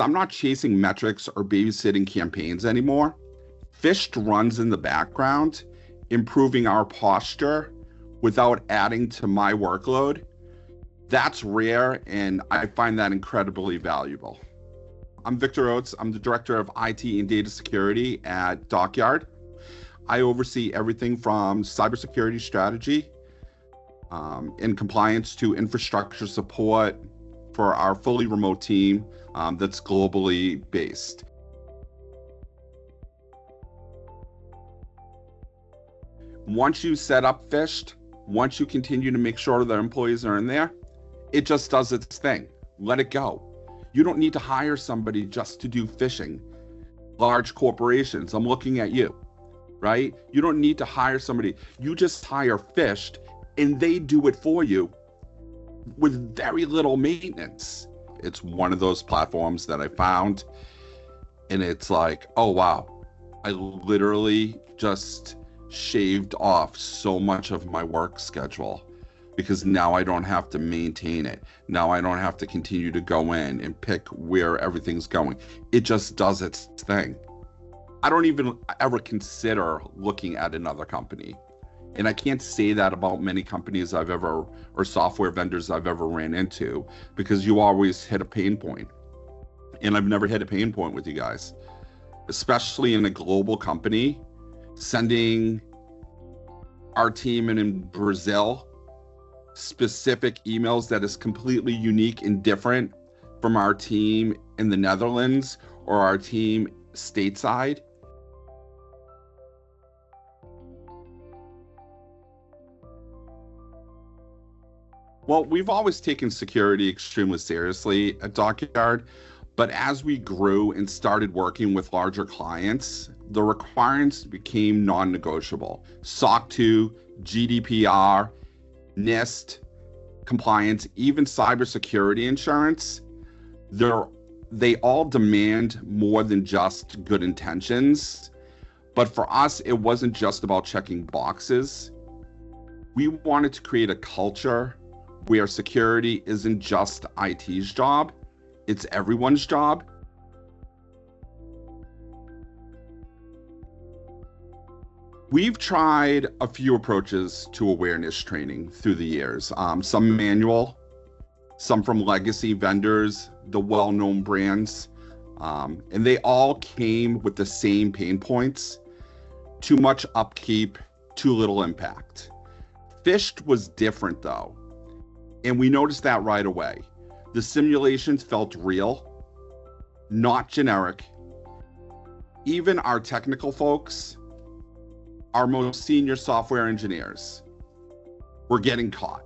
I'm not chasing metrics or babysitting campaigns anymore. Phished runs in the background, improving our posture without adding to my workload. That's rare, and I find that incredibly valuable. I'm Victor Oates. I'm the Director of IT and Data Security at Dockyard. I oversee everything from cybersecurity strategy and compliance to infrastructure support for our fully remote team that's globally based. Once you set up Phished, once you continue to make sure that employees are in there, it just does its thing. Let it go. You don't need to hire somebody just to do phishing. Large corporations, I'm looking at you, right? You don't need to hire somebody. You just hire Phished and they do it for you with very little maintenance. It's one of those platforms that I found, and it's like, oh wow, I literally just shaved off so much of my work schedule because now I don't have to maintain it. Now I don't have to continue to go in and pick where everything's going. It just does its thing. I don't even ever consider looking at another company. And I can't say that about many companies or software vendors I've ever ran into, because you always hit a pain point. And I've never hit a pain point with you guys, especially in a global company. Sending our team in Brazil specific emails that is completely unique and different from our team in the Netherlands or our team stateside. Well, we've always taken security extremely seriously at Dockyard, but as we grew and started working with larger clients, the requirements became non-negotiable. SOC 2, GDPR, NIST, compliance, even cybersecurity insurance, they all demand more than just good intentions. But for us, it wasn't just about checking boxes. We wanted to create a culture where security isn't just IT's job, it's everyone's job. We've tried a few approaches to awareness training through the years, some manual, some from legacy vendors, the well-known brands, and they all came with the same pain points: too much upkeep, too little impact. Phished was different though, and we noticed that right away. The simulations felt real, not generic. Even our technical folks, our most senior software engineers, were getting caught.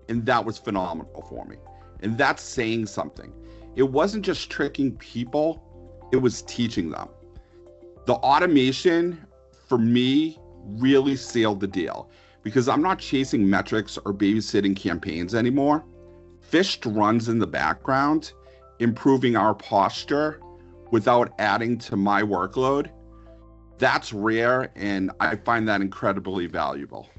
And that was phenomenal for me. And that's saying something. It wasn't just tricking people, it was teaching them. The automation, for me, really sealed the deal, because I'm not chasing metrics or babysitting campaigns anymore. Phished runs in the background, improving our posture without adding to my workload. That's rare, and I find that incredibly valuable.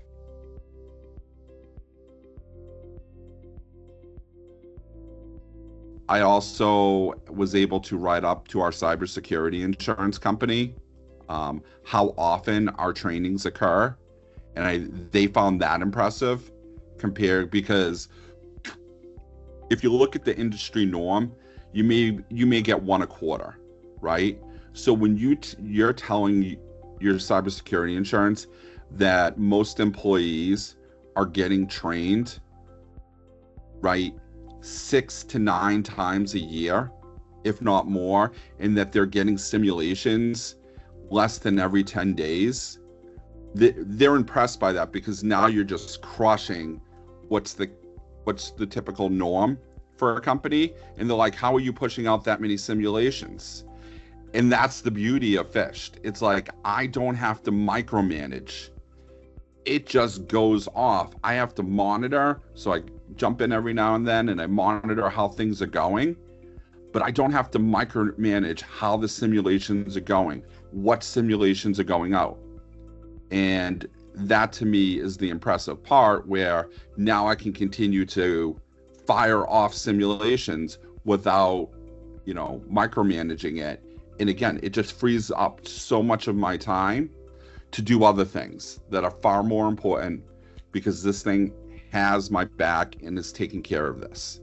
I also was able to write up to our cybersecurity insurance company how often our trainings occur, and they found that impressive because if you look at the industry norm, you may get one a quarter, right? So when you're telling your cybersecurity insurance that most employees are getting trained, right, 6 to 9 times a year, if not more, and that they're getting simulations less than every 10 days, they're impressed by that, because now you're just crushing what's the typical norm for a company. And they're like, how are you pushing out that many simulations? And that's the beauty of Phished. It's like, I don't have to micromanage. It just goes off. I have to monitor. So I jump in every now and then and I monitor how things are going, but I don't have to micromanage how the simulations are going, what simulations are going out. And that to me is the impressive part, where now I can continue to fire off simulations without micromanaging it. And again, it just frees up so much of my time to do other things that are far more important, because this thing has my back and is taking care of this.